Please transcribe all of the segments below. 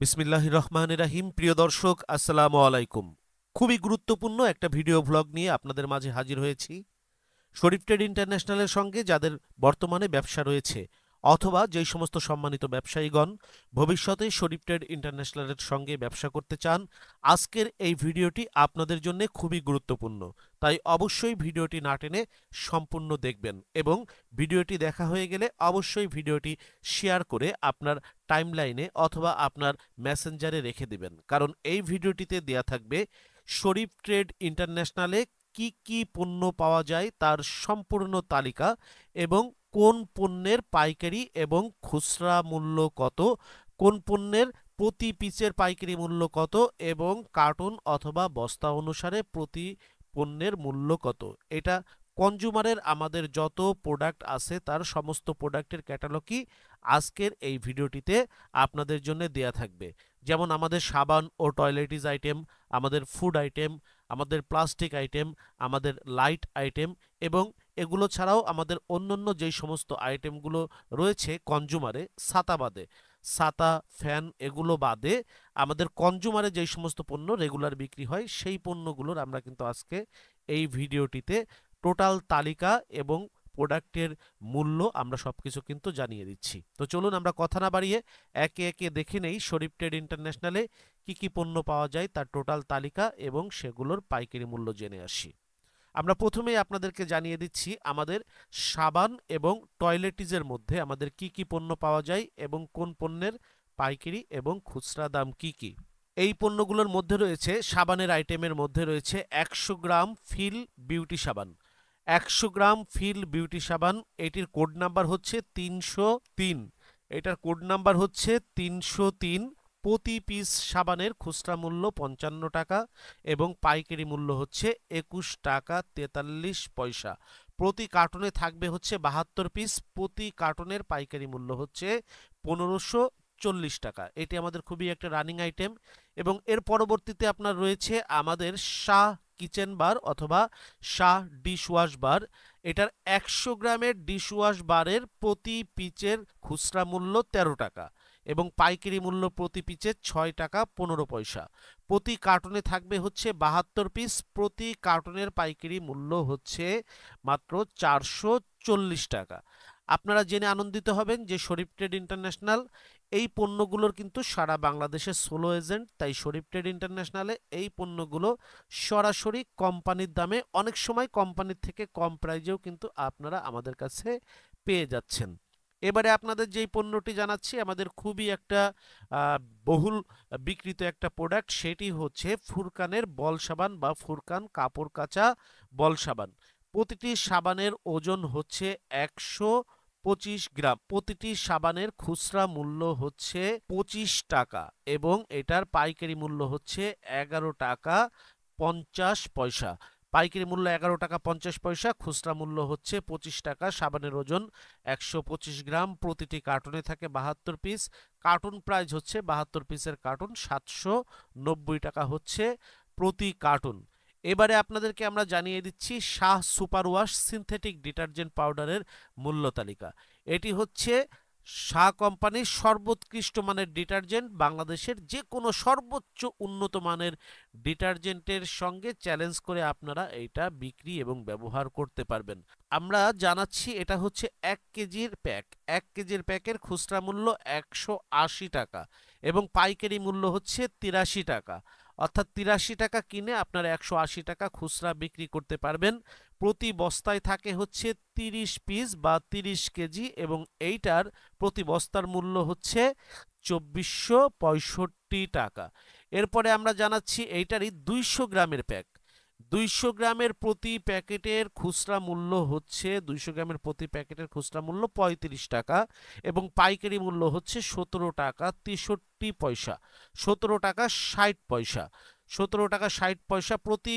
বিসমিল্লাহির রহমানির রহিম। প্রিয় দর্শক, আসসালামু আলাইকুম। খুবই গুরুত্বপূর্ণ একটা ভিডিও ভ্লগ নিয়ে আপনাদের মাঝে হাজির হয়েছি। শরীফ ট্রেড ইন্টারন্যাশনালের সঙ্গে যাদের বর্তমানে ব্যবসা রয়েছে অথবা যেই সমস্ত সম্মানিত ব্যবসায়ীগণ ভবিষ্যতে শরীফ ট্রেড ইন্টারন্যাশনালের সঙ্গে ব্যবসা করতে চান, আজকের এই ভিডিওটি আপনাদের জন্য খুবই গুরুত্বপূর্ণ। তাই অবশ্যই ভিডিওটি না টেনে সম্পূর্ণ দেখবেন এবং ভিডিওটি দেখা হয়ে গেলে অবশ্যই ভিডিওটি শেয়ার করে আপনার টাইমলাইনে অথবা আপনার মেসেঞ্জারে রেখে দিবেন, কারণ এই ভিডিওটিতে দেয়া থাকবে শরীফ ট্রেড ইন্টারন্যাশনালে কি কি পণ্য পাওয়া যায় তার সম্পূর্ণ তালিকা এবং কোন পণ্যের পাইকারি এবং খুচরা মূল্য কত, কোন পণ্যের প্রতি পিসের পাইকারি মূল্য কত এবং কার্টুন অথবা বস্তা অনুসারে প্রতি পণ্যের মূল্য কত। এটা কনজুমারের আমাদের যত প্রোডাক্ট আছে তার সমস্ত প্রোডাক্টের ক্যাটালগই আজকের এই ভিডিওটিতে আপনাদের জন্য দেয়া থাকবে। যেমন আমাদের সাবান ও টয়লেটিস আইটেম, আমাদের ফুড আইটেম, আমাদের প্লাস্টিক আইটেম, আমাদের লাইট আইটেম এবং এগুলো ছাড়াও আমাদের অন্যান্য যেই সমস্ত আইটেমগুলো রয়েছে কনজুমারে, ছাতা বাদে, ছাতা, ফ্যান এগুলো বাদে আমাদের কনজুমারে যেই সমস্ত পণ্য রেগুলার বিক্রি হয় সেই পণ্যগুলোর আমরা কিন্তু আজকে এই ভিডিওটিতে টোটাল তালিকা এবং প্রোডাক্টের মূল্য আমরা সবকিছু কিন্তু জানিয়ে দিচ্ছি। তো চলুন আমরা কথা না বাড়িয়ে একে একে দেখে নেই শরীফ ট্রেড ইন্টারন্যাশনালে কি কি পণ্য পাওয়া যায় তার টোটাল তালিকা এবং সেগুলোর পাইকারি মূল্য জেনে আসি। আমরা প্রথমেই আপনাদেরকে জানিয়ে দিচ্ছি আমাদের সাবান এবং টয়লেটিজের মধ্যে আমাদের কি কি পণ্য পাওয়া যায় এবং কোন পণ্যের পাইকারি এবং খুচরা দাম কি কি। এই পণ্যগুলোর মধ্যে রয়েছে, সাবানের আইটেমের মধ্যে রয়েছে ১০০ গ্রাম ফিল বিউটি সাবান। ১০০ গ্রাম ফিল বিউটি সাবান, এটির কোড নাম্বার হচ্ছে ৩০৩। এটার কোড নাম্বার হচ্ছে ৩০৩। প্রতি পিস সাবানের খুচরা মূল্য ৫৫ টাকা এবং পাইকারি মূল্য হচ্ছে ২১ টাকা ৪৩ পয়সা। প্রতি কার্টুনে থাকবে হচ্ছে ৭২ পিস। প্রতি কার্টুনের পাইকারি মূল্য হচ্ছে ১৫৪০ টাকা। এটি আমাদের খুবই একটা রানিং আইটেম। এবং এর পরবর্তীতে আপনার রয়েছে আমাদের শাহ কিচেন বার অথবা শাহ ডিশওয়াশ বার। এটার ১০০ গ্রামের ডিশওয়াশ বারের প্রতি পিচের খুচরা মূল্য ১৩ টাকা এবং পাইকারি মূল্য প্রতি পিচে ৬ টাকা ১৫ পয়সা। প্রতি কার্টুনে থাকবে হচ্ছে ৭২ পিস। প্রতি কার্টুনের পাইকারি মূল্য হচ্ছে মাত্র ৪৪০ টাকা। আপনারা জেনে আনন্দিত হবেন যে শরীফ ট্রেড ইন্টারন্যাশনাল এই পণ্যগুলোর কিন্তু সারা বাংলাদেশের সোলো এজেন্ট। তাই শরীফ ট্রেড ইন্টারন্যাশনালে এই পণ্যগুলো সরাসরি কোম্পানির দামে, অনেক সময় কোম্পানির থেকে কম প্রাইজেও কিন্তু আপনারা আমাদের কাছে পেয়ে যাচ্ছেন। এবারে আপনাদের যেই পণ্যটি জানাচ্ছি আমাদের খুবই একটা আহ, বহুল বিক্রিত একটা প্রোডাক্ট, সেটি হচ্ছে ফুরকানের বল সাবান বা ফুরকান কাপড় কাচা বল সাবান। প্রতিটি সাবানের ওজন হচ্ছে ১২৫ গ্রাম। প্রতিটি সাবানের খুচরা মূল্য হচ্ছে ২৫ টাকা এবং এটার পাইকারি মূল্য হচ্ছে ১১ টাকা ৫০ পয়সা। পাইকারি মূল্য ১১ টাকা ৫০ পয়সা, খুচরা মূল্য হচ্ছে ২৫ টাকা। সাবানের ওজন ১২৫ গ্রাম। প্রতিটি কার্টুনে থাকে ৭২ পিস। কার্টুন প্রাইস হচ্ছে ৭২ পিসের কার্টুন ৭৯০ টাকা হচ্ছে প্রতি কার্টুন। এবারে আপনাদেরকে আমরা জানিয়ে দিচ্ছি Shah super wash synthetic detergent পাউডারের মূল্য তালিকা। এটি হচ্ছে শাহ কোম্পানির সর্বোৎকৃষ্ট মানের ডিটারজেন্ট। বাংলাদেশের যে কোনো সর্বোচ্চ উন্নত মানের ডিটারজেন্টের সঙ্গে চ্যালেঞ্জ করে আপনারা এইটা বিক্রি এবং ব্যবহার করতে পারবেন। আমরা জানাচ্ছি এটা হচ্ছে ১ কেজির প্যাক। ১ কেজির প্যাকের খুচরা মূল্য ১৮০ টাকা এবং পাইকারি মূল্য হচ্ছে ৮৩ টাকা। অর্থাৎ ৮৩ টাকা কিনে আপনারা ১৮০ টাকা খুচরা বিক্রি করতে পারবেন। প্রতি বস্তায় থাকে হচ্ছে ৩০ পিস বা ৩০ কেজি এবং এইটার প্রতি বস্তার মূল্য হচ্ছে ২৪৬৫ টাকা। এরপরে আমরা জানাচ্ছি এইটারই ২০০ গ্রামের প্যাক। ২০০ গ্রামের প্রতি প্যাকেটের খুচরা মূল্য হচ্ছে ২০০ গ্রামের প্রতি প্যাকেটের খুচরা মূল্য ৩৫ টাকা এবং পাইকারি মূল্য হচ্ছে ১৭ টাকা ৬৩ পয়সা। ১৭ টাকা ৬০ পয়সা। ১৭ টাকা ৬০ পয়সা। প্রতি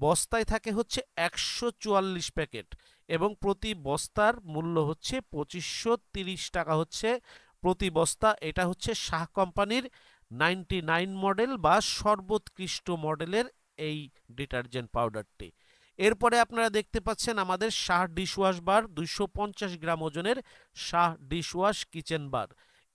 বস্তায় থাকে হচ্ছে ১৪৪ প্যাকেট এবং প্রতি বস্তার মূল্য হচ্ছে ২৫৩০ টাকা হচ্ছে প্রতি বস্তা। এটা হচ্ছে শাহ কোম্পানির 99 মডেল বা সর্বোৎকৃষ্ট মডেলের এই ডিটারজেন্ট পাউডারটি। এরপরে আপনারা দেখতে পাচ্ছেন আমাদের শাহ ডিশওয়াশ বার ২৫০ গ্রাম ওজনের শাহ ডিশওয়াশ কিচেন বার।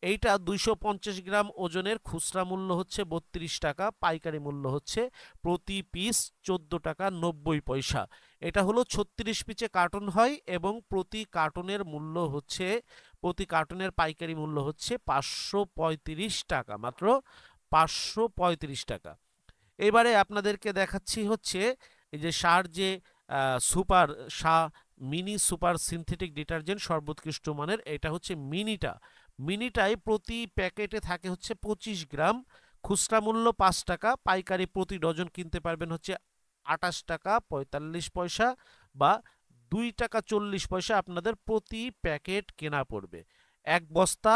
এইটা 250 গ্রাম ওজনের খুচরা মূল্য হচ্ছে 32 টাকা, পাইকারি মূল্য হচ্ছে প্রতি পিস 14 টাকা 90 পয়সা। এটা হলো 36 পিচে কার্টন হয় এবং প্রতি কার্টনের মূল্য হচ্ছে, প্রতি কার্টনের পাইকারি মূল্য হচ্ছে 535 টাকা, মাত্র 535 টাকা। এবারে আপনাদেরকে দেখাচ্ছি হচ্ছে এই যে সার যে super mini super synthetic detergent সর্বোৎকৃষ্ট মানের, এটা হচ্ছে মিনিটায় প্রতি প্যাকেটে থাকে হচ্ছে 25 গ্রাম, খুচরা মূল্য 5 টাকা, পাইকারি প্রতি ডজন কিনতে পারবেন হচ্ছে 28 টাকা 45 পয়সা বা 2 টাকা 40 পয়সা আপনাদের প্রতি প্যাকেট কেনা পড়বে। এক বস্তা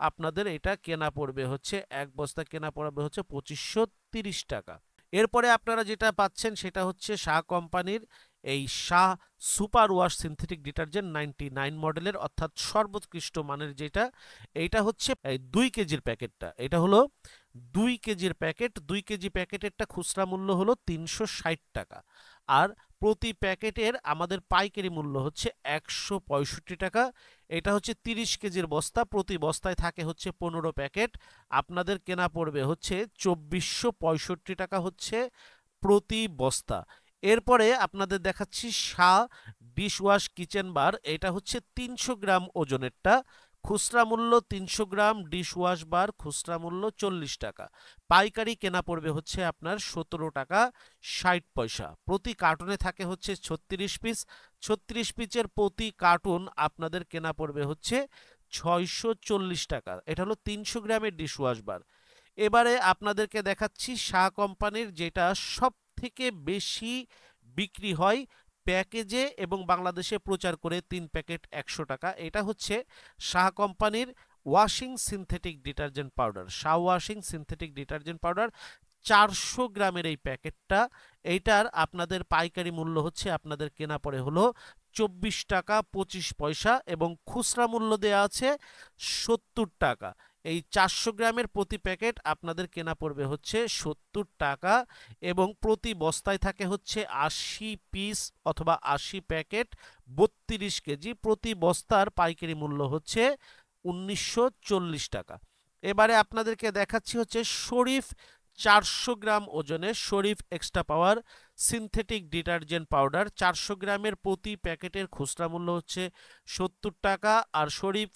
আপনাদের এটা কেনা পড়বে হচ্ছে, এক বস্তা কেনা পড়বে হচ্ছে 2530 টাকা। এরপরে আপনারা যেটা পাচ্ছেন সেটা হচ্ছে শাহ কোম্পানির এই Shah super wash synthetic detergent 99 মডেলের, অর্থাৎ সর্বোৎকৃষ্ট মানের যেটা, এইটা হচ্ছে 2 কেজির প্যাকেটটা। এটা হলো 2 কেজির প্যাকেট, 2 কেজি প্যাকেটেরটা খুচরা মূল্য হলো 360 টাকা, আর প্রতি প্যাকেটের আমাদের পাইকারি মূল্য হচ্ছে 165 টাকা। এটা হচ্ছে 30 কেজির বস্তা, প্রতি বস্তায় থাকে হচ্ছে 15 প্যাকেট, আপনাদের কেনা পড়বে হচ্ছে 2465 টাকা হচ্ছে প্রতি বস্তা। এরপরে আপনাদের দেখাচ্ছি শাহ ডিশওয়াশ কিচেন বার, এটা হচ্ছে 300 গ্রাম ওজনেরটা, খুচরা মূল্য 300 গ্রাম ডিশওয়াশ বার খুচরা মূল্য 40 টাকা, পাইকারি কেনা পড়বে হচ্ছে আপনার 17 টাকা 60 পয়সা। প্রতি কার্টুনে থাকে হচ্ছে 36 পিস, 36 পিসের প্রতি কার্টুন আপনাদের কেনা পড়বে হচ্ছে 640 টাকা। এটা হলো 300 গ্রামের ডিশওয়াশ বার। এবারে আপনাদেরকে দেখাচ্ছি শাহ কোম্পানির যেটা সব থেকে বেশি বিক্রি হয় প্যাকেজে এবং বাংলাদেশে প্রচার করে 3 প্যাকেট 100 টাকা, এটা হচ্ছে শাহ কোম্পানির washing synthetic detergent powder, Shah washing synthetic detergent powder 400 গ্রামের এই প্যাকেটটা, এইটার আপনাদের পাইকারি মূল্য হচ্ছে আপনাদের কেনা পড়ে হলো 24 টাকা 25 পয়সা এবং খুচরা মূল্য দেয়া আছে 70 টাকা। এই 400 গ্রামের প্রতি প্যাকেট আপনাদের কেনা পড়বে হচ্ছে 70 টাকা এবং প্রতি বস্তায় থাকে হচ্ছে 80 পিস অথবা 80 প্যাকেট 32 কেজি, প্রতি বস্তার পাইকারি মূল্য হচ্ছে 1940 টাকা। এবারে আপনাদেরকে দেখাচ্ছি হচ্ছে শরীফ 400 গ্রাম ওজনের Sharif extra power synthetic detergent powder, 400 গ্রামের প্রতি প্যাকেটের খুচরা মূল্য হচ্ছে 70 টাকা, আর শরীফ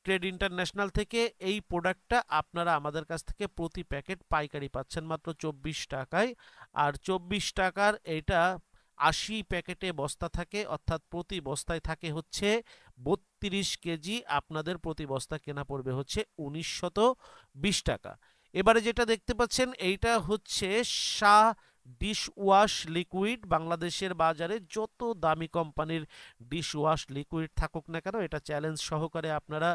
ট্রেড ইন্টারন্যাশনাল থেকে এই প্রোডাক্টটা আপনারা আমাদের কাছ থেকে প্রতি প্যাকেট পাইকারি পাচ্ছেন মাত্র 24 টাকায়, আর 24 টাকার এটা 80 প্যাকেটে বস্তা থাকে, অর্থাৎ প্রতি বস্তায় থাকে হচ্ছে 32 কেজি, আপনাদের প্রতি বস্তা কেনা পড়বে হচ্ছে 1920 টাকা। এবারে যেটা দেখতে পাচ্ছেন এইটা হচ্ছে শাহ ডিশ ওয়াশ লিকুইড, বাংলাদেশের বাজারে যত দামি কোম্পানির ডিশ ওয়াশ লিকুইড থাকুক না কেন এটা চ্যালেঞ্জ সহকারে আপনারা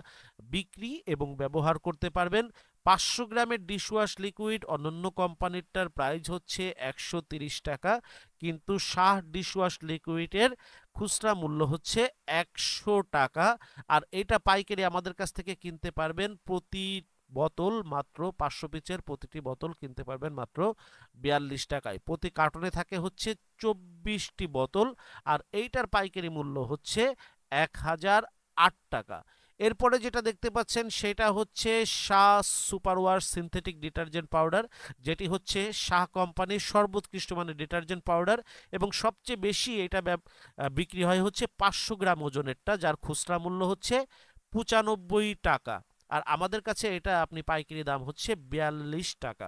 বিক্রি এবং ব্যবহার করতে পারবেন। 500 গ্রামের ডিশ ওয়াশ লিকুইড অন্যান্য কোম্পানিটার প্রাইস হচ্ছে 130 টাকা, কিন্তু শাহ ডিশ ওয়াশ লিকুইডের খুচরা মূল্য হচ্ছে 100 টাকা, আর এটা পাইকারি আমাদের কাছ থেকে কিনতে পারবেন প্রতি বোতল মাত্র 500 পিসের প্রতিটি বোতল কিনতে পারবেন মাত্র 42 টাকায়, প্রতি কার্টনে থাকে হচ্ছে 24টি বোতল, আর এইটার পাইকারি মূল্য হচ্ছে 1008 টাকা। এরপরে যেটা দেখতে পাচ্ছেন সেটা হচ্ছে Shah super wash synthetic detergent powder, যেটি হচ্ছে শাহ কোম্পানির সর্বোৎকৃষ্ট মানের ডিটারজেন্ট পাউডার এবং সবচেয়ে বেশি এটা বিক্রি হয় হচ্ছে 500 গ্রাম ওজনেরটা, যার খুচরা মূল্য হচ্ছে 95 টাকা, আর আমাদের কাছে এটা আপনি পাইকারি দাম হচ্ছে 42 টাকা,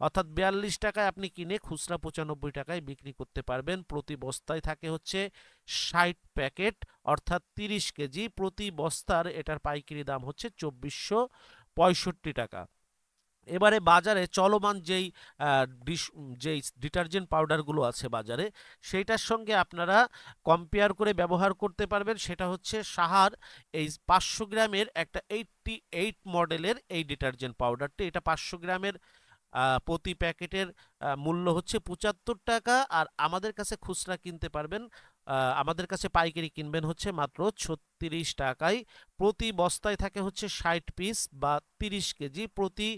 অর্থাৎ 42 টাকায় আপনি কিনে খুচরা 95 টাকায় বিক্রি করতে পারবেন। প্রতি বস্তায় থাকে হচ্ছে 60 প্যাকেট, অর্থাৎ 30 কেজি, প্রতি বস্তার এটার পাইকারি দাম হচ্ছে 2465 টাকা। এবারে বাজারে চলমান যেই ডিটারজেন্ট পাউডারগুলো আছে বাজারে, সেইটার সঙ্গে আপনারা কম্পেয়ার করে ব্যবহার করতে পারবেন। সেটা হচ্ছে সাহার এই 500 গ্রামের একটা 88 মডেলের এই ডিটারজেন্ট পাউডারটি, এটা 500 গ্রামের প্রতি প্যাকেটের মূল্য হচ্ছে 75 টাকা, আর আমাদের কাছে খুচরা কিনতে পারবেন আমাদের কাছে পাইকারি কিনবেন হচ্ছে মাত্র ৩৬ টাকায়। প্রতি বস্তায় থাকে হচ্ছে ৬০ পিস বা ৩০ কেজি। প্রতি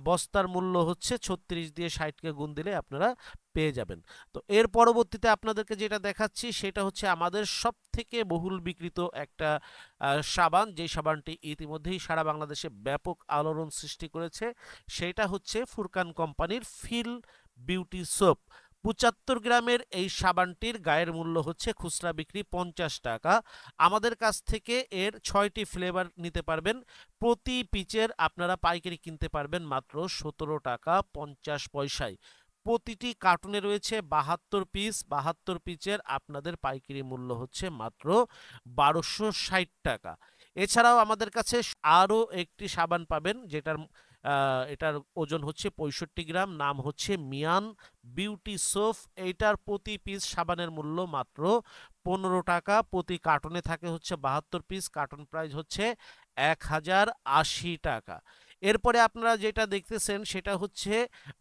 বস্তার মূল্য হচ্ছে ৩৬ দিয়ে ৬০কে গুণ দিলে আপনারা পেয়ে যাবেন। তো এর পরবর্তীতে আপনাদেরকে যেটা দেখাচ্ছি সেটা হচ্ছে আমাদের সবথেকে বহুল বিক্রিত একটা সাবান, যে সাবানটি ইতিমধ্যেই সারা বাংলাদেশে ব্যাপক আলোড়ন সৃষ্টি করেছে। সেটা হচ্ছে ফুরকান কোম্পানির ফিল বিউটি সোপ। ৭৫ গ্রামের এই সাবানটির গায়ের মূল্য হচ্ছে খুচরা বিক্রি ৫০ টাকা। আমাদের কাছ থেকে এর ৬টি ফ্লেভার নিতে পারবেন। প্রতি পিচের আপনারা পাইকারি কিনতে পারবেন মাত্র ১৭ টাকা ৫০ পয়সায়। প্রতিটি কার্টুনে রয়েছে ৭২ পিস। ৭২ পিচের আপনাদের পাইকারি মূল্য হচ্ছে মাত্র ১২৬০ টাকা। এছাড়াও আমাদের কাছে আরও একটি সাবান পাবেন, এটার ওজন হচ্ছে ৬৫ গ্রাম। নাম হচ্ছে মিয়ান বিউটি সোপ। এইটার প্রতি পিস সাবানের মূল্য মাত্র ১৫ টাকা। প্রতি কার্টনে থাকে হচ্ছে ৭২ পিস। কার্টন প্রাইস হচ্ছে ১০৮০ টাকা। এরপরে আপনারা যেটা দেখতেছেন সেটা হচ্ছে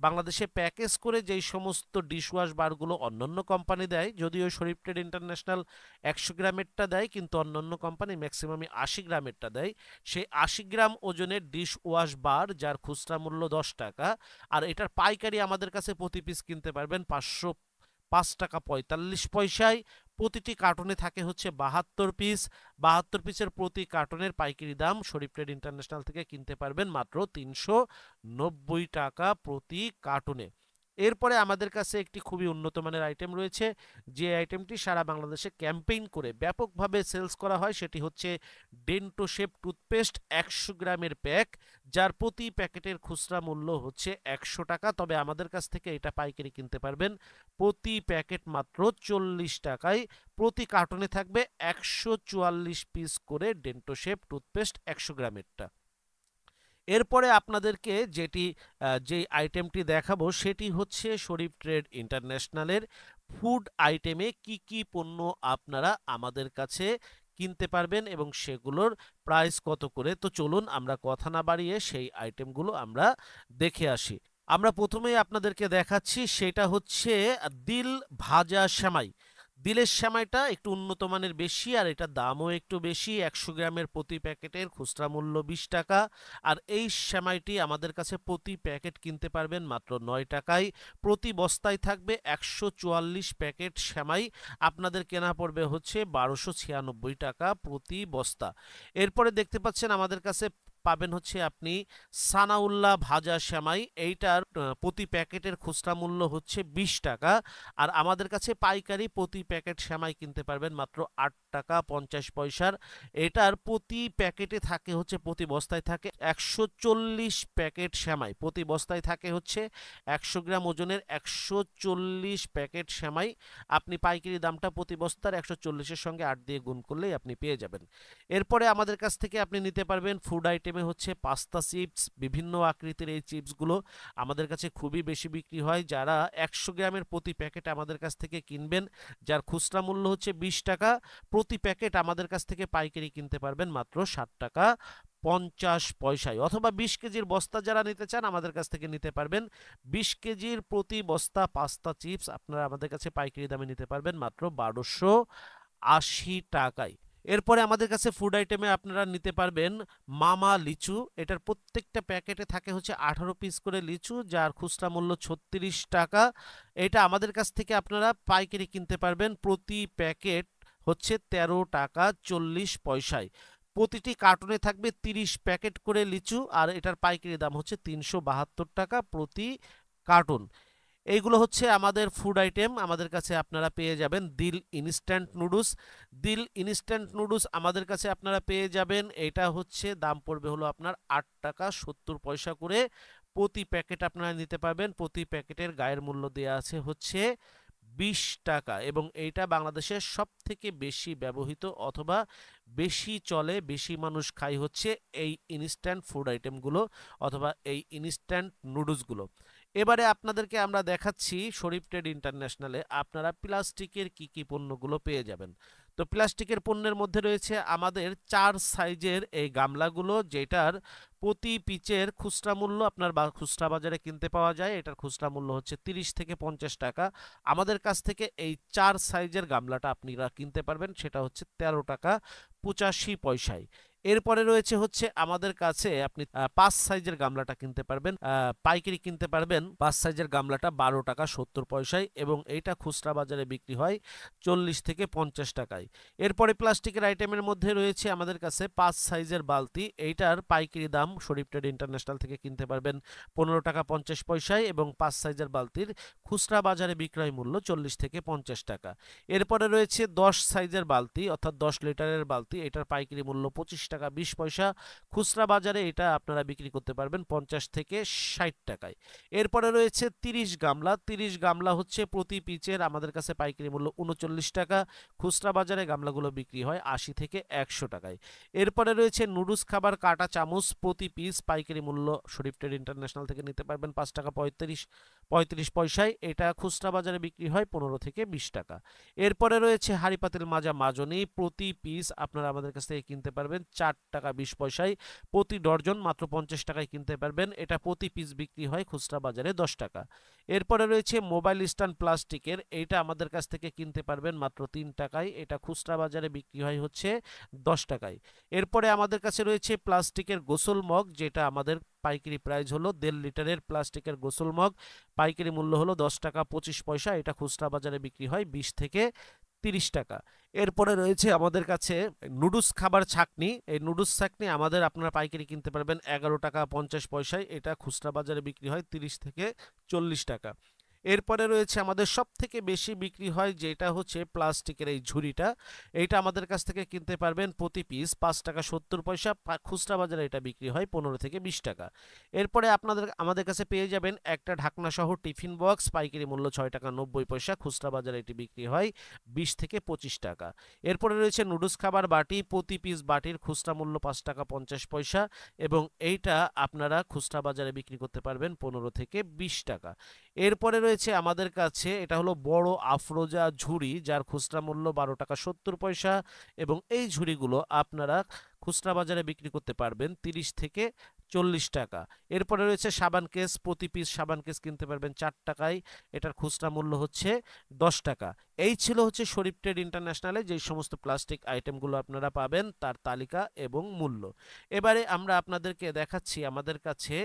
বাংলাদেশে প্যাকেজ করে যেই সমস্ত ডিশওয়াশ বারগুলো অন্যান্য কোম্পানি দেয়, যদিও শরীফ ট্রেড ইন্টারন্যাশনাল ১০০ গ্রামেরটা দেয়, কিন্তু অন্যান্য কোম্পানি ম্যাক্সিমামই ৮০ গ্রামেরটা দেয়। সেই ৮০ গ্রাম ওজনের ডিশ ওয়াশ বার, যার খুচরা মূল্য ১০ টাকা, আর এটার পাইকারি আমাদের কাছে প্রতি পিস কিনতে পারবেন ৫০৫ টাকা ৪৫ পয়সায়। প্রতিটি কার্টনে থাকে হচ্ছে ৭২ পিস। ৭২ পিসের প্রতি কার্টনের পাইকারি দাম শরীফ ট্রেড ইন্টারন্যাশনাল থেকে কিনতে পারবেন মাত্র ৩৯০ টাকা প্রতি কার্টনে। এরপরে আমাদের কাছে একটি খুবই উন্নত মানের আইটেম রয়েছে, যে আইটেমটি সারা বাংলাদেশে ক্যাম্পেইন করে ব্যাপকভাবে সেলস করা হয়। সেটি হচ্ছে ডেন্টো শেপ টুথপেস্ট ১০০ গ্রামের প্যাক, যার প্রতি প্যাকেটের খুচরা মূল্য হচ্ছে ১০০ টাকা। তবে আমাদের কাছ থেকে এটা পাইকারি কিনতে পারবেন প্রতি প্যাকেট মাত্র ৪০ টাকায়। প্রতি কার্টনে থাকবে ১৪৪ পিস করে ডেন্টো শেপ টুথপেস্ট ১০০ গ্রামেরটা। এরপরে আপনাদেরকে যে আইটেমটি দেখাবো সেটি হচ্ছে শরীফ ট্রেড ইন্টারন্যাশনালের ফুড আইটেমে কি কি পণ্য আপনারা আমাদের কাছে কিনতে পারবেন এবং সেগুলোর প্রাইস কত করে। তো চলুন আমরা কথা না বাড়িয়ে সেই আইটেমগুলো আমরা দেখে আসি। আমরা প্রথমেই আপনাদেরকে দেখাচ্ছি সেটা হচ্ছে দিল ভাজা সেমাই। দিলের সেমাইটা একটু উন্নত মানের বেশি, আর এটার দামও একটু বেশি। ১০০ গ্রামের প্রতি প্যাকেটের খুচরা মূল্য ২০ টাকা। আর এই সেমাইটি আমাদের কাছে প্রতি প্যাকেট কিনতে পারবেন মাত্র ৯ টাকায়। প্রতি বস্তায় থাকবে ১৪৪ প্যাকেট সেমাই। আপনাদের কেনা পড়বে হচ্ছে ১২৯৬ টাকা প্রতি বস্তা। এরপরে দেখতে পাচ্ছেন আমাদের কাছে পাবেন হচ্ছে আপনি সানাউল্লাহ ভাজা সেমাই। এইটার প্রতি প্যাকেটের খুচরা মূল্য হচ্ছে ২০ টাকা। আর আমাদের কাছে পাইকারি প্রতি প্যাকেট সেমাই কিনতে পারবেন মাত্র ৮ টাকা ৫০ পয়সার। এটার প্রতি প্যাকেটে থাকে হচ্ছে, প্রতি বস্তায় থাকে ১৪০ প্যাকেট সেমাই। প্রতি বস্তায় থাকে হচ্ছে ১০০ গ্রাম ওজনের ১৪০ প্যাকেট সেমাই। আপনি পাইকারি দামটা প্রতি বস্তার ১৪০-এর সঙ্গে ৮ দিয়ে গুণ করলেই আপনি পেয়ে যাবেন। এরপরে আমাদের কাছ থেকে আপনি নিতে পারবেন ফুড আইটেমে হচ্ছে পাস্তা চিপস। বিভিন্ন আকৃতির এই চিপসগুলো আমাদের কাছে খুবই বেশি বিক্রি হয়। যারা ১০০ গ্রামের প্রতি প্যাকেট আমাদের কাছ থেকে কিনবেন, যার খুচরা মূল্য হচ্ছে ২০ টাকা, প্রতি প্যাকেট আমাদের কাছ থেকে পাইকারি কিনতে পারবেন মাত্র ৬০ টাকা ৫০ পয়সায়। অথবা ২০ কেজির বস্তা যারা নিতে চান আমাদের কাছ থেকে নিতে পারবেন ২০ কেজির প্রতি বস্তা পাস্তা চিপস আপনারা আমাদের কাছে পাইকারি দামে নিতে পারবেন মাত্র ১২৮০ টাকায়। এরপরে আমাদের কাছে ফুড আইটেমে আপনারা নিতে পারবেন মামা লিচু। এটার প্রত্যেকটা প্যাকেটে থাকে হচ্ছে ১৮ পিস করে লিচু, যার খুচরা মূল্য ৩৬ টাকা। এটা আমাদের কাছ থেকে আপনারা পাইকারি কিনতে পারবেন প্রতি প্যাকেট হচ্ছে ১৩ টাকা ৪০ পয়সায়। প্রতিটি কার্টুনে থাকবে ৩০ প্যাকেট করে লিচু, আর এটার পাইকারি দাম হচ্ছে ৩৭২ টাকা প্রতি কার্টুন। এইগুলো হচ্ছে আমাদের ফুড আইটেম। আমাদের কাছে আপনারা পেয়ে যাবেন দিল ইনস্ট্যান্ট নুডলস। দিল ইনস্ট্যান্ট নুডলস আমাদের কাছে আপনারা পেয়ে যাবেন, এটা হচ্ছে দাম পড়বে হলো আপনার ৮ টাকা ৭০ পয়সা করে। প্রতি প্যাকেট আপনারা নিতে পারবেন। প্রতি প্যাকেটের গায়ের মূল্য দেওয়া আছে হচ্ছে ২০ টাকা, এবং এইটা বাংলাদেশের সব থেকে বেশি ব্যবহৃত অথবা বেশি চলে, বেশি মানুষ খায় হচ্ছে এই ইনস্ট্যান্ট ফুড আইটেমগুলো অথবা এই ইনস্ট্যান্ট নুডলসগুলো। এবারে আপনাদেরকে আমরা দেখাচ্ছি শরীফ ট্রেড ইন্টারন্যাশনালে আপনারা প্লাস্টিকের কি কি পণ্যগুলো পেয়ে যাবেন। তো প্লাস্টিকের পণ্যের মধ্যে রয়েছে আমাদের ৪ সাইজের এই গামলাগুলো, যেটার প্রতি পিচের খুচরা মূল্য আপনার খুচরা বাজারে কিনতে পাওয়া যায়, এটার খুচরা মূল্য হচ্ছে 30 থেকে 50 টাকা। আমাদের কাছ থেকে এই 4 সাইজের গামলাটা আপনারা কিনতে পারবেন, সেটা হচ্ছে 13 টাকা 85 পয়সায়। এরপরে রয়েছে হচ্ছে আমাদের কাছে আপনি 5 সাইজের গামলাটা কিনতে পারবেন, পাইকারি কিনতে পারবেন 5 সাইজের গামলাটা 12 টাকা 70 পয়সায়, এবং এইটা খুচরা বাজারে বিক্রি হয় 40 থেকে 50 টাকায়। এরপরে প্লাস্টিকের আইটেমের মধ্যে রয়েছে আমাদের কাছে 5 সাইজের বালতি, এইটার পাইকারি দাম শরীফ ট্রেড ইন্টারন্যাশনাল থেকে কিনতে পারবেন 15 টাকা 50 পয়সায়, এবং 5 সাইজের বালতির খুচরা বাজারে বিক্রয় মূল্য 40 থেকে 50 টাকা। এরপরে রয়েছে 10 সাইজের বালতি অর্থাৎ 10 লিটারের বালতি, এটার পাইকারি মূল্য 25 টাকা 20 পয়সা, খুচরা বাজারে এটা আপনারা বিক্রি করতে পারবেন 50 থেকে 60 টাকায়। এরপরে রয়েছে 30 গামলা, 30 গামলা হচ্ছে প্রতি পিচের আমাদের কাছে পাইকারি মূল্য 39 টাকা, খুচরা বাজারে গামলাগুলো বিক্রি হয় 80 থেকে 100 টাকায়। এরপরে রয়েছে নুডলস খাবার কাটা চামচ, প্রতি পিস পাইকারি মূল্য শরীফ ট্রেড ইন্টারন্যাশনাল থেকে নিতে পারবেন 5 টাকা 35 পয়সায়, এটা খুচরা বাজারে বিক্রি হয় 15 থেকে 20 টাকা। এরপরে রয়েছে হাঁড়ি পাতিল মাজা মাজনি, প্রতি পিস আপনারা আমাদের কাছ থেকে কিনতে পারবেন 4 টাকা 20 পয়সায়, প্রতি ডর্জন মাত্র 50 টাকায় কিনতে পারবেন, এটা প্রতি পিস বিক্রি হয় খুচরা বাজারে 10 টাকা। এরপরে রয়েছে মোবাইল স্ট্যান্ড প্লাস্টিকের, এইটা আমাদের কাছ থেকে কিনতে পারবেন মাত্র 3 টাকায়, এটা খুচরা বাজারে বিক্রি হয় হচ্ছে 10 টাকায়। এরপরে আমাদের কাছে রয়েছে প্লাস্টিকের গোসল মগ, যেটা আমাদের পাইকারি প্রাইস হলো 1.5 লিটারের প্লাস্টিকের গোসল মগ, পাইকারি মূল্য হলো 10 টাকা 25 পয়সা, এটা খুচরা বাজারে বিক্রি হয় 20 থেকে 30 টাকা। এরপরে রয়েছে আমাদের কাছে নুডলস খাবার ছাকনি, এই নুডলস ছাকনি আমাদের আপনারা পাইকারি কিনতে পারবেন 11 টাকা 50 পয়সায়, এটা খুচরা বাজারে বিক্রি হয় 30 থেকে 40 টাকা। এরপরে রয়েছে আমাদের সব থেকে বেশি বিক্রি হয় যেটা হচ্ছে প্লাস্টিকের এই ঝুড়িটা, এইটা আমাদের কাছ থেকে কিনতে পারবেন প্রতি পিস 5 টাকা 70 পয়সা, খুচরা বাজারে এটা বিক্রি হয় 15 থেকে 20 টাকা। এরপরে আমাদের কাছে পেয়ে যাবেন একটা ঢাকনা সহ টিফিন বক্স, পাইকারি মূল্য 6 টাকা 90 পয়সা, খুচরা বাজারে এটি বিক্রি হয় 20 থেকে 25 টাকা। এরপরে রয়েছে নুডলস খাবার বাটি, প্রতি পিস বাটির খুচরা মূল্য 5 টাকা 50 পয়সা, এবং এইটা আপনারা খুচরা বাজারে বিক্রি করতে পারবেন 15 থেকে 20 টাকা। এরপরে রয়েছে আমাদের কাছে এটা হলো বড় আফরোজা ঝুড়ি, যার খুচরা মূল্য 12 টাকা 70 পয়সা, এবং এই ঝুড়িগুলো আপনারা খুচরা বাজারে বিক্রি করতে পারবেন 30 থেকে 40 টাকা। এরপরে রয়েছে সাবান কেস, প্রতি পিস সাবান কেস কিনতে পারবেন 4 টাকায়, এটার খুচরা মূল্য হচ্ছে 10 টাকা। এই ছিল হচ্ছে শরীফ ট্রেড ইন্টারন্যাশনালে যে সমস্ত প্লাস্টিক আইটেমগুলো আপনারা পাবেন তার তালিকা এবং মূল্য। এবারে আমরা আপনাদেরকে দেখাচ্ছি আমাদের কাছে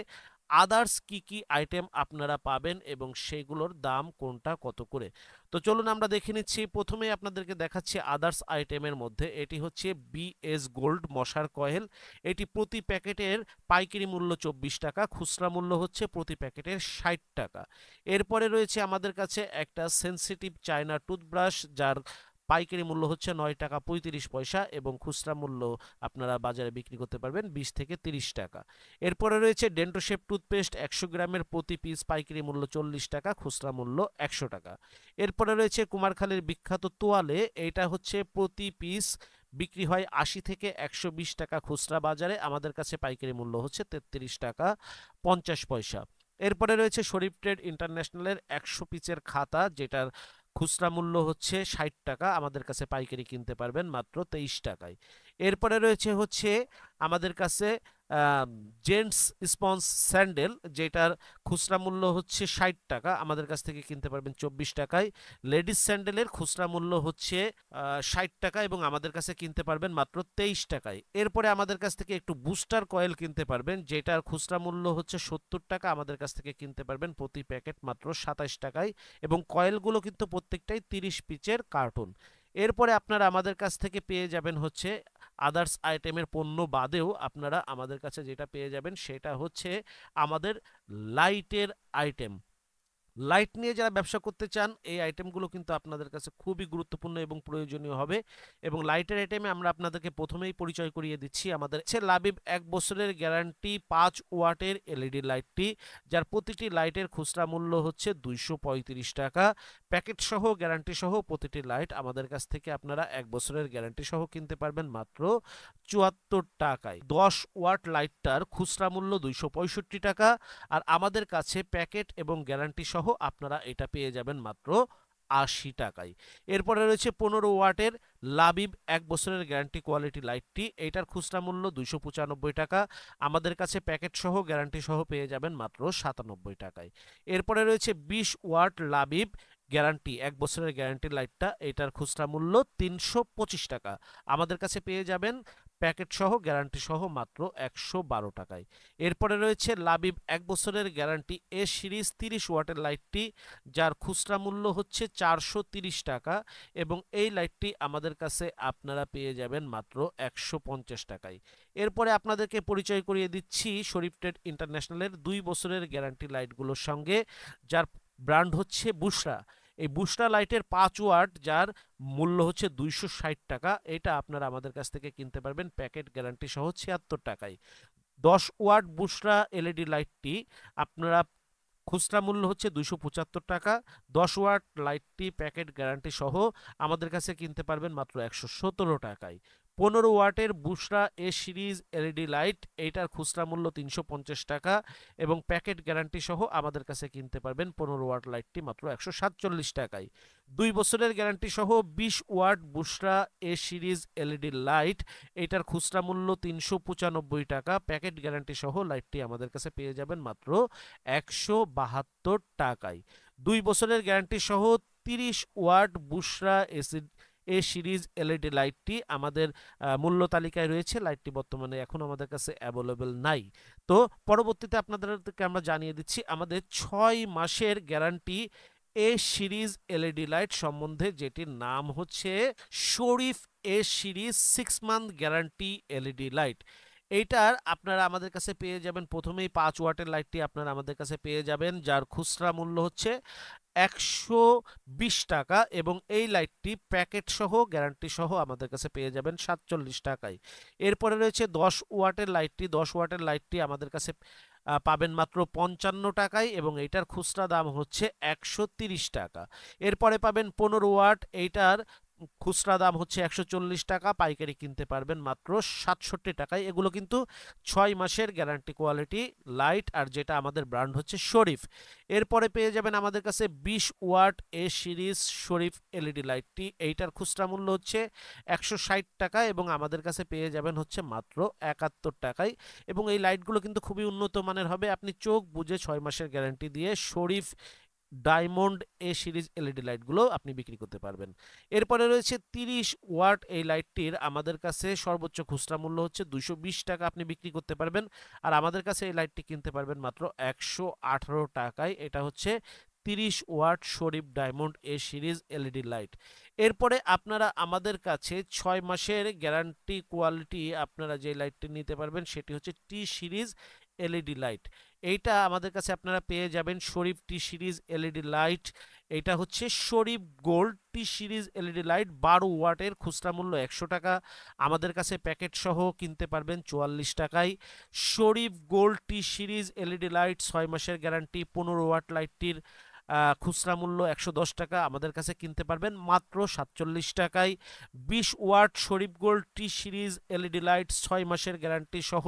আদার্স কি কি আইটেম আপনারা পাবেন এবং সেগুলোর দাম কোনটা কত করে। তো চলুন আমরা দেখে নিচ্ছি। প্রথমেই আপনাদেরকে দেখাচ্ছি আদার্স আইটেমের মধ্যে, এটি হচ্ছে বিএস গোল্ড মশার কয়েল, এটি প্রতি প্যাকেটের পাইকারি মূল্য 24 টাকা, খুচরা মূল্য হচ্ছে প্রতি প্যাকেটের 60 টাকা। এরপরে রয়েছে আমাদের কাছে একটা সেনসিটিভ চায়না টুথব্রাশ, যার পাইকারি মূল্য হচ্ছে 9 টাকা 35 পয়সা, এবং খুচরা মূল্য আপনারা বাজারে বিক্রি করতে পারবেন 20 থেকে 30 টাকা। এরপরে রয়েছে ডেন্টোশেপ টুথপেস্ট 100 গ্রামের, প্রতি পিস পাইকারি মূল্য 40 টাকা, খুচরা মূল্য 100 টাকা। এরপরে রয়েছে কুমারখালীর বিখ্যাত তোয়ালে, এটা হচ্ছে প্রতি পিস বিক্রি হয় 80 থেকে 120 টাকা খুচরা বাজারে, আমাদের কাছে পাইকারি মূল্য হচ্ছে 33 টাকা 50 পয়সা। এরপরে রয়েছে শরীফ ট্রেড ইন্টারন্যাশনালের 100 পিসের খাতা, যেটার খুচরা মূল্য হচ্ছে 60 টাকা, আমাদের কাছে পাইকারি কিনতে পারবেন মাত্র 23 টাকায়। এরপরে রয়েছে হচ্ছে আমাদের কাছে জেন্টস স্পঞ্জ স্যান্ডেল, যেটার খুচরা মূল্য হচ্ছে 60 টাকা, আমাদের কাছ থেকে কিনতে পারবেন 24 টাকায়। লেডিস স্যান্ডেলের খুচরা মূল্য হচ্ছে 60 টাকা, এবং আমাদের কাছে কিনতে পারবেন মাত্র 23 টাকায়। এরপরে আমাদের কাছ থেকে একটু বুস্টার কয়েল কিনতে পারবেন, যেটার খুচরা মূল্য হচ্ছে 70 টাকা, আমাদের কাছ থেকে কিনতে পারবেন প্রতি প্যাকেট মাত্র 27 টাকায়, এবং কয়েলগুলো কিন্তু প্রত্যেকটাই 30 পিচের কার্টুন। এরপরে আপনারা আমাদের কাছ থেকে পেয়ে যাবেন হচ্ছে আদার্স আইটেমের পণ্য বাদেও আপনারা আমাদের কাছে যেটা পেয়ে যাবেন সেটা হচ্ছে আমাদের লাইটের আইটেম। লাইট নিয়ে যারা ব্যবসা করতে চান এই আইটেমগুলো কিন্তু আপনাদের কাছে খুবই গুরুত্বপূর্ণ এবং প্রয়োজনীয় হবে। এবং লাইটের আইটেমে আমরা আপনাদেরকে প্রথমেই পরিচয় করিয়ে দিচ্ছি আমাদের লাবিব 1 বছরের গ্যারান্টি 5 ওয়াটের এলইডি লাইটটি, যার প্রতিটি লাইটের খুচরা মূল্য হচ্ছে 235 টাকা, প্যাকেট সহ গ্যারান্টি সহ প্রতিটি লাইট আমাদের কাছ থেকে আপনারা 1 বছরের গ্যারান্টি সহ কিনতে পারবেন মাত্র 74 টাকায়। 10 ওয়াট লাইটটার খুচরা মূল্য 265 টাকা, আর আমাদের কাছে প্যাকেট এবং গ্যারান্টি সহ আপনারা এটা পেয়ে যাবেন মাত্র 80 টাকায়। এরপরে রয়েছে 15 ওয়াটের লাবিব 1 বছরের গ্যারান্টি কোয়ালিটি লাইটটি, এইটার খুচরা মূল্য 295 টাকা, আমাদের কাছে প্যাকেট সহ গ্যারান্টি সহ পেয়ে যাবেন মাত্র 97 টাকায়। এরপরে রয়েছে 20 ওয়াট লাবিব গ্যারান্টি 1 বছরের গ্যারান্টি লাইটটা, এটার খুচরা মূল্য 325 টাকা, আমাদের কাছে পেয়ে যাবেন প্যাকেট সহ গ্যারান্টি সহ মাত্র 112 টাকায়। এরপরে রয়েছে লাবিব 1 বছরের গ্যারান্টি এ সিরিজ 30 ওয়াটের লাইটটি, যার খুচরা মূল্য হচ্ছে 430 টাকা এবং এই লাইটটি আমাদের কাছে আপনারা পেয়ে যাবেন মাত্র 150 টাকায়। এরপরে আপনাদেরকে পরিচয় করিয়ে দিচ্ছি শরীফ ট্রেড ইন্টারন্যাশনালের 2 বছরের গ্যারান্টি লাইটগুলোর সঙ্গে, যার ব্র্যান্ড হচ্ছে বুশরা। এই বুশরা লাইটের 5 ওয়াট যার মূল্য হচ্ছে 260 টাকা, এটা আপনারা আমাদের কাছ থেকে কিনতে পারবেন প্যাকেট গ্যারান্টি সহ 76 টাকায়। 10 ওয়াট বুশরা এলইডি লাইটটি আপনারা খুচরা মূল্য হচ্ছে 275 টাকা, 10 ওয়াট লাইটটি প্যাকেট গ্যারান্টি সহ আমাদের কাছে কিনতে পারবেন মাত্র 117 টাকায়। 15 ওয়াটের বুশরা এ সিরিজ এলইডি লাইট, এইটার খুচরা মূল্য 350 টাকা এবং প্যাকেট গ্যারান্টি সহ আমাদের কাছে কিনতে পারবেন 15 ওয়াট লাইটটি মাত্র 147 টাকায়। 2 বছরের গ্যারান্টি সহ 20 ওয়াট বুশরা এ সিরিজ এলইডি লাইট, এইটার খুচরা মূল্য 395 টাকা, প্যাকেট গ্যারান্টি সহ লাইটটি আমাদের কাছে পেয়ে যাবেন মাত্র 172 টাকায়। 2 বছরের গ্যারান্টি সহ 30 ওয়াট বুশরা এ সিরিজ এলইডি লাইটটি আমাদের মূল্য তালিকায় রয়েছে, লাইটটি বর্তমানে এখন আমাদের কাছে অ্যাভেলেবেল নাই। তো পরবর্তীতে আপনাদেরকে আমরা জানিয়ে দিচ্ছি আমাদের 6 মাসের guarantee A series LED light সম্বন্ধে, যেটির নাম হচ্ছে Sharif A series 6 month guarantee LED light. এইটার আপনারা আমাদের কাছে পেয়ে যাবেন প্রথমেই 5 ওয়াটের লাইটটি আপনারা আমাদের কাছে পেয়ে যাবেন, যার খুচরা মূল্য হচ্ছে 120 টাকা এবং এই লাইটটি প্যাকেট সহ গ্যারান্টি সহ আমাদের কাছে পেয়ে যাবেন 47 টাকায়। এরপরে রয়েছে 10 ওয়াটের লাইটটি, 10 ওয়াটের লাইটটি আমাদের কাছে পাবেন মাত্র 55 টাকায় এবং এইটার খুচরা দাম হচ্ছে 130 টাকা। এরপরে পাবেন 15 ওয়াট, এইটার খুচরা দাম হচ্ছে 140 টাকা, পাইকারি কিনতে পারবেন মাত্র 67 টাকায়। এগুলো কিন্তু 6 মাসের গ্যারান্টি কোয়ালিটি লাইট, আর যেটা আমাদের ব্র্যান্ড হচ্ছে শরীফ। এরপরে পেয়ে যাবেন আমাদের কাছে 20 ওয়াট এ সিরিজ শরীফ এলইডি লাইটটি, এইটার খুচরা মূল্য হচ্ছে 160 টাকা এবং আমাদের কাছে পেয়ে যাবেন হচ্ছে মাত্র 71 টাকায়। এবং এই লাইটগুলো কিন্তু খুবই উন্নত মানের হবে, আপনি চোখ বুঝে 6 মাসের গ্যারান্টি দিয়ে শরীফ ডায়মন্ড এ সিরিজ এলইডি লাইটগুলো আপনি বিক্রি করতে পারবেন। এরপরে রয়েছে 30 ওয়াট এই লাইটটির আমাদের কাছে সর্বোচ্চ খুচরা মূল্য হচ্ছে 220 টাকা, আপনি বিক্রি করতে পারবেন, আর আমাদের কাছে এই লাইটটি কিনতে পারবেন মাত্র 118 টাকায়। এটা হচ্ছে 30 ওয়াট শরীফ ডায়মন্ড এ সিরিজ এলইডি লাইট। এরপরে আপনারা আমাদের কাছে 6 মাসের গ্যারান্টি কোয়ালিটি আপনারা যে লাইটটি নিতে পারবেন সেটি হচ্ছে টি সিরিজ এলইডি লাইট। এইটা আমাদের কাছে আপনারা পেয়ে যাবেন শরীফ টি সিরিজ এলইডি লাইট, এটা হচ্ছে শরীফ গোল্ড টি সিরিজ এলইডি লাইট 12 ওয়াটের, খুচরা মূল্য 100 টাকা, আমাদের কাছে প্যাকেট সহ কিনতে পারবেন 44 টাকায়। শরীফ গোল্ড টি সিরিজ এলইডি লাইট 6 মাসের গ্যারান্টি 15 ওয়াট লাইটটির খুচরা মূল্য 110 টাকা, আমাদের কাছে কিনতে পারবেন মাত্র 47 টাকায়। 20 ওয়াট শরীফ গোল্ড টি সিরিজ এলইডি লাইট 6 মাসের গ্যারান্টি সহ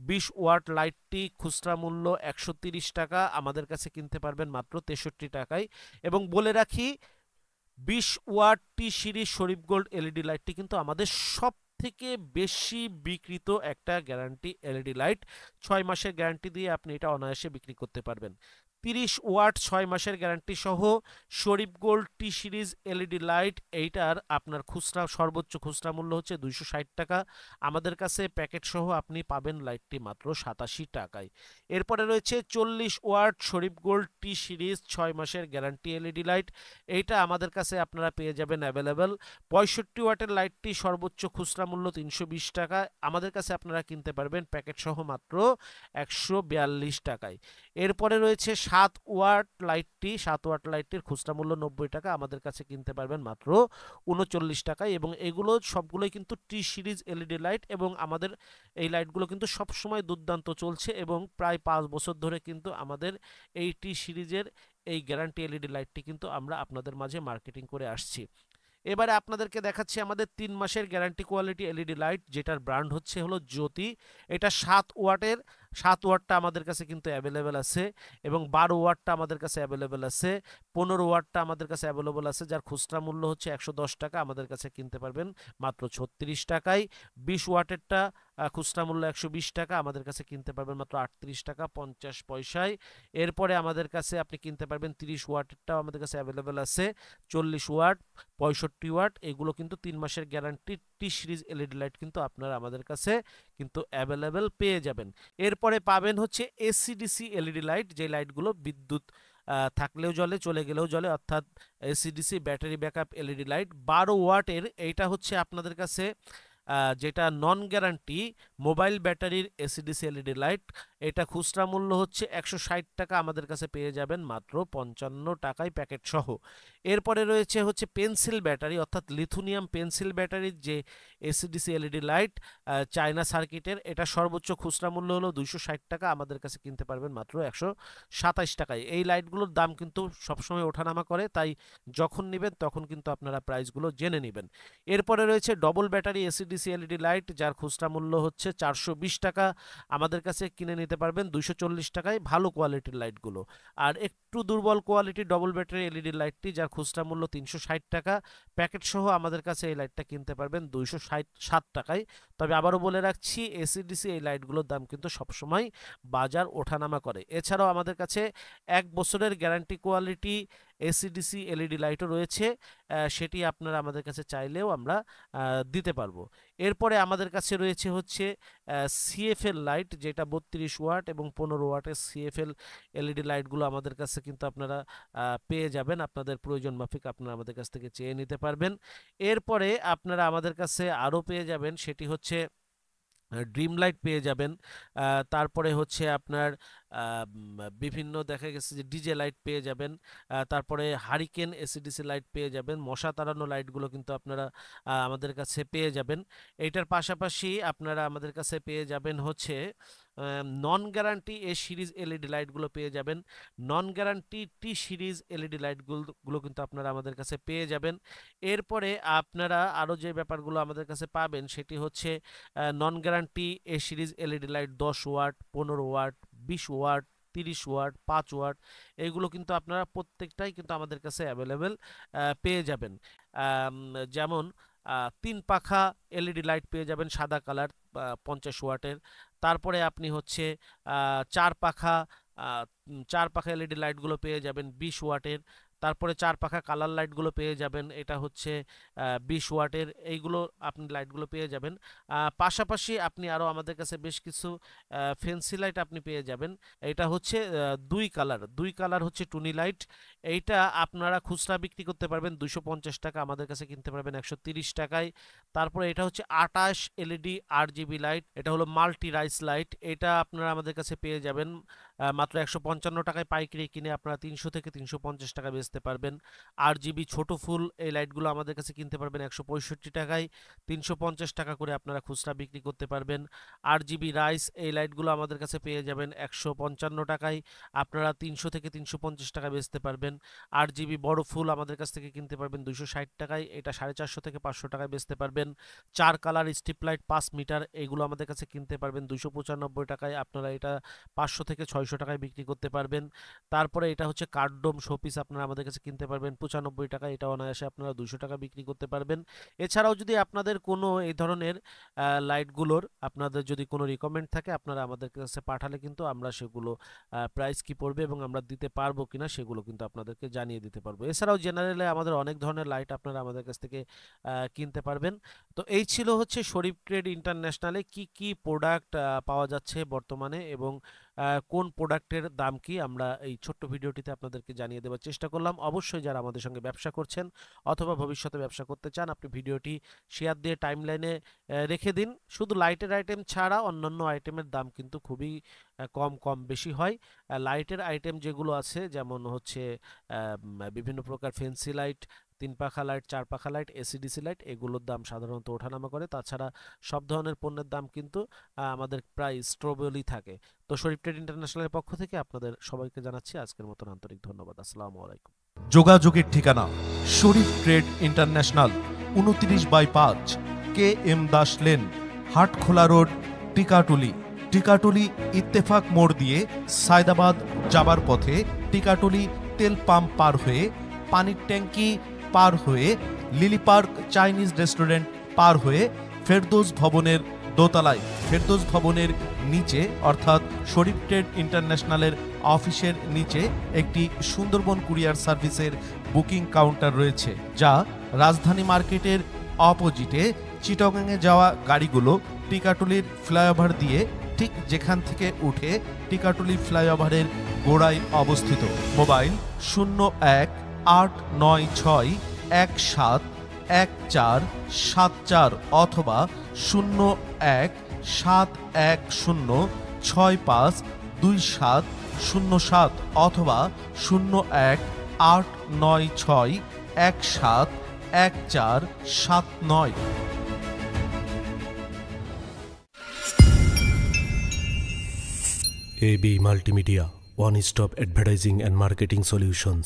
20 ওয়াট লাইটটি খুচরা মূল্য 130 টাকা, আমাদের কাছে কিনতে পারবেন মাত্র 63 টাকায়। এবং বলে রাখি 20 ওয়াট টি সিরিজ শরীফ গোল্ড এলইডি লাইটটি কিন্তু আমাদের সব থেকে বেশি বিক্রিত একটা গ্যারান্টি এলইডি লাইট, 6 মাসের গ্যারান্টি দিয়ে আপনি এটা অনায়াসে বিক্রি করতে পারবেন। 30 ওয়াট 6 মাসের গ্যারান্টি সহ শরীফ গোল্ড টি সিরিজ এলইডি লাইট, এইটার আপনার খুচরা সর্বোচ্চ খুচরা মূল্য হচ্ছে 260 টাকা, আমাদের কাছে প্যাকেট সহ আপনি পাবেন লাইটটি মাত্র 87 টাকায়। এরপরে রয়েছে 40 ওয়াট শরীফ গোল্ড টি সিরিজ 6 মাসের গ্যারান্টি এলইডি লাইট, এইটা আমাদের কাছে আপনারা পেয়ে যাবেন অ্যাভেলেবেল। 65 ওয়াটের লাইটটি সর্বোচ্চ খুচরা মূল্য 320 টাকা, আমাদের কাছে আপনারা কিনতে পারবেন প্যাকেট সহ মাত্র 142 টাকায়। এরপরে রয়েছে 7 ওয়াট লাইটটি, 7 ওয়াট লাইটটির খুচরা মূল্য 90 টাকা, আমাদের কাছে কিনতে পারবেন মাত্র 39 টাকায়। এবং এগুলো সবগুলোই কিন্তু টি সিরিজ এলইডি লাইট এবং আমাদের এই লাইটগুলো কিন্তু সবসময় দুর্দান্ত চলছে এবং প্রায় 5 বছর ধরে কিন্তু আমাদের এই টি সিরিজের এই গ্যারান্টি এলইডি লাইটটি কিন্তু আমরা আপনাদের মাঝে মার্কেটিং করে আসছি। এবারে আপনাদেরকে দেখাচ্ছি আমাদের 3 মাসের গ্যারান্টি কোয়ালিটি এলইডি লাইট, যেটার ব্র্যান্ড হলো জ্যোতি। এটা 7 ওয়াটের 7 ওয়াটটা আমাদের কাছে কিন্তু অ্যাভেলেবেল আছে এবং 12 ওয়াটটা আমাদের কাছে অ্যাভেলেবেল আছে, 15 ওয়াটটা আমাদের কাছে অ্যাভেলেবেল আছে, যার খুচরা মূল্য হচ্ছে 110 টাকা, আমাদের কাছে কিনতে পারবেন মাত্র 36 টাকায়। 20 ওয়াটেরটা খুচরা মূল্য 120 টাকা, আমাদের কাছে কিনতে পারবেন মাত্র 38 টাকা 50 পয়সায়। এরপরে আমাদের কাছে আপনি কিনতে পারবেন 30 ওয়াটেরটাও আমাদের কাছে অ্যাভেলেবেল আছে, 40 ওয়াট, 65 ওয়াট, এগুলো কিন্তু 3 মাসের গ্যারান্টি টি সিরিজ এলইডি লাইট কিন্তু আপনারা আমাদের কাছে কিন্তু অ্যাভেলেবেল পেয়ে যাবেন। এরপরে পাবেন হচ্ছে এসিডিসি এলইডি লাইট, যে লাইটগুলো বিদ্যুৎ থাকলেও জ্বলে, চলে গেলেও জ্বলে, অর্থাৎ AC DC battery backup LED light 12 ওয়াটের। এইটা হচ্ছে আপনাদের কাছে যেটা নন গ্যারান্টি মোবাইল ব্যাটারির এসিডিসি এলইডি লাইট, এটা খুচরা মূল্য হচ্ছে 160 টাকা, আমাদের কাছে পেয়ে যাবেন মাত্র 55 টাকায় প্যাকেট সহ। এরপরে রয়েছে হচ্ছে পেন্সিল ব্যাটারি, অর্থাৎ লিথুনিয়াম পেন্সিল ব্যাটারির যে এসিডিসি এলইডি লাইট চায়না সার্কিটের, এটা সর্বোচ্চ খুচরা মূল্য হলো 260 টাকা, আমাদের কাছে কিনতে পারবেন মাত্র 127 টাকায়। এই লাইটগুলোর দাম কিন্তু সবসময় ওঠানামা করে, তাই যখন নেবেন তখন কিন্তু আপনারা প্রাইসগুলো জেনে নেবেন। এরপরে রয়েছে double battery AC DC LED light, যার খুচরা মূল্য হচ্ছে 420 টাকা, আমাদের কাছে কিনে নিতে পারবেন 240 টাকায় ভালো কোয়ালিটির লাইটগুলো। আর একটু দুর্বল কোয়ালিটির ডবল ব্যাটারি এলইডি লাইটটি, যার খুচরা মূল্য 360 টাকা, প্যাকেট সহ আমাদের কাছে এই লাইটটা কিনতে পারবেন 267 টাকায়। তবে আবারও বলে রাখছি, এসিডিসি এই লাইটগুলোর দাম কিন্তু সবসময় বাজার ওঠানামা করে। এছাড়াও আমাদের কাছে 1 বছরের গ্যারান্টি কোয়ালিটি এসিডিসি এলইডি লাইটও রয়েছে, সেটি আপনারা আমাদের কাছে চাইলেও আমরা দিতে পারবো। এরপরে আমাদের কাছে রয়েছে হচ্ছে সিএফএল লাইট, যেটা 32 ওয়াট এবং 15 ওয়াটের সিএফএল এলইডি লাইটগুলো আমাদের কাছে কিন্তু আপনারা পেয়ে যাবেন, আপনাদের প্রয়োজন মাফিক আপনারা আমাদের কাছ থেকে চেয়ে নিতে পারবেন। এরপরে আপনারা আমাদের কাছে আরও পেয়ে যাবেন, সেটি হচ্ছে ড্রিম লাইট পেয়ে যাবেন, তারপরে হচ্ছে আপনার বিভিন্ন দেখা গেছে যে ডিজে লাইট পেয়ে যাবেন, তারপরে হারিকেন এসিডিসি লাইট পেয়ে যাবেন, মশা তাড়ানো লাইটগুলো কিন্তু আপনারা আমাদের কাছে পেয়ে যাবেন। এইটার পাশাপাশি আপনারা আমাদের কাছে পেয়ে যাবেন হচ্ছে non guarantee A series LED লাইটগুলো পেয়ে যাবেন, নন গ্যারান্টি টি সিরিজ এলইডি লাইটগুলো কিন্তু আপনারা আমাদের কাছে পেয়ে যাবেন। এরপরে আপনারা আরও যে ব্যাপারগুলো আমাদের কাছে পাবেন, সেটি হচ্ছে non guarantee A series LED light 10 watt, 15 watt, 20 watt, 30 watt, 5 watt, এইগুলো কিন্তু আপনারা প্রত্যেকটাই কিন্তু আমাদের কাছে অ্যাভেলেবেল পেয়ে যাবেন। যেমন 3 পাখা এলইডি লাইট পেয়ে যাবেন সাদা কালার 50 ওয়াটের, তারপরে আপনি হচ্ছে 4 পাখা এলইডি লাইটগুলো পেয়ে যাবেন 20 ওয়াটের, তারপরে 4 পাখা কালার লাইটগুলো পেয়ে যাবেন, এটা হচ্ছে 20 ওয়াটের, এইগুলো আপনি লাইটগুলো পেয়ে যাবেন। পাশাপাশি আপনি আরও আমাদের কাছে বেশ কিছু ফেন্সি লাইট আপনি পেয়ে যাবেন, এটা হচ্ছে 2 কালার হচ্ছে টুনি লাইট, এইটা আপনারা খুচরা বিক্রি করতে পারবেন 250 টাকা, আমাদের কাছে কিনতে পারবেন 130 টাকায়। তারপরে এটা হচ্ছে 28 এলইডি RGB লাইট, এটা হলো মাল্টি রাইস লাইট, এটা আপনারা আমাদের কাছে পেয়ে যাবেন মাত্র 155 টাকায়, পাইকারি কিনে আপনারা 300 থেকে 350 টাকা বেচতে পারবেন। RGB ছোট ফুল এই লাইটগুলো আমাদের কাছে কিনতে পারবেন 165 টাকায়, 350 টাকা করে আপনারা খুচরা বিক্রি করতে পারবেন। RGB রাইস এই লাইটগুলো আমাদের কাছে পেয়ে যাবেন 155 টাকায়, আপনারা 300 থেকে 350 টাকা বেচতে পারবেন। RGB বড় ফুল আমাদের কাছ থেকে কিনতে পারবেন 260 টাকায়, এটা 450 থেকে 500 টাকায় বেচতে পারবেন। 4 কালার স্ট্রিপ লাইট 5 মিটার, এগুলো আমাদের কাছে কিনতে পারবেন 295 টাকায়, আপনারা এটা 500 থেকে 600 টাকায় বিক্রি করতে পারবেন। তারপরে এটা হচ্ছে কার্ডডোম শোপিস, আপনারা আমাদের কাছে কিনতে পারবেন 95 টাকায়, এটা অনায়াসে আপনারা 200 টাকা বিক্রি করতে পারবেন। এছাড়াও যদি আপনাদের কোনো এই ধরনের লাইটগুলোর আপনাদের যদি কোনো রিকমেন্ড থাকে, আপনারা আমাদের কাছে পাঠালে কিন্তু আমরা সেগুলো প্রাইস কি পড়বে এবং আমরা দিতে পারবো কিনা সেগুলো কিন্তু আপনাদেরকে জানিয়ে দিতে পারবো। এছাড়াও জেনারেলে আমাদের অনেক ধরনের লাইট আপনারা আমাদের কাছ থেকে কিনতে পারবেন। তো এই ছিল হচ্ছে শরীফ ট্রেড ইন্টারন্যাশনালে কি কি প্রোডাক্ট পাওয়া যাচ্ছে বর্তমানে এবং কোন প্রোডাক্টের দাম কি, আমরা এই ছোট্ট ভিডিওটিতে আপনাদেরকে জানিয়ে দেওয়ার চেষ্টা করলাম। অবশ্যই যারা আমাদের সঙ্গে ব্যবসা করছেন অথবা ভবিষ্যতে ব্যবসা করতে চান, আপনি ভিডিওটি শেয়ার দিয়ে টাইমলাইনে রেখে দিন। শুধু লাইটের আইটেম ছাড়া অন্যান্য আইটেমের দাম কিন্তু খুবই কম বেশি হয়। লাইটের আইটেম যেগুলো আছে, যেমন হচ্ছে বিভিন্ন প্রকার ফেন্সি লাইট, 3 পাখা লাইট, 4 পাখা লাইট, এসিডিসি লাইট, এগুলোর দাম সাধারণত ওঠানামা করে। তাছাড়া সব ধরনের পণ্যের দাম কিন্তু আমাদের প্রায় স্টেবলই থাকে। তো শরীফ ট্রেড ইন্টারন্যাশনালের পক্ষ থেকে আপনাদের সবাইকে জানাচ্ছি আজকের মতন আন্তরিক ধন্যবাদ। আসসালামু আলাইকুম। যোগাযোগের ঠিকানা Sharif trade international, 29/5 KM Das lane, Hatkhola road, Tikatuli. Tikatuli Ittefaq মোড় দিয়ে সায়দাবাদ যাবার পথে টিকাটুলি তেল পাম্প পার হয়ে, পানির ট্যাঙ্কি পার হয়ে, লিলি পার্ক চাইনিজ রেস্টুরেন্ট পার হয়ে ফেরদৌস ভবনের দোতলায়, ফেরদৌস ভবনের নিচে অর্থাৎ শরীফ ট্রেড ইন্টারন্যাশনালের অফিসের নিচে একটি সুন্দরবন কুরিয়ার সার্ভিসের বুকিং কাউন্টার রয়েছে, যা রাজধানী মার্কেটের অপোজিটে চিটাগাংয়ে যাওয়া গাড়িগুলো টিকাটুলির ফ্লাইওভার দিয়ে ঠিক যেখান থেকে উঠে টিকাটুলি ফ্লাইওভারের গোড়ায় অবস্থিত। মোবাইল 01-896-171474 অথবা 01-710-652707 অথবা 01-896-171479। AB Multimedia, one-stop advertising and marketing solutions.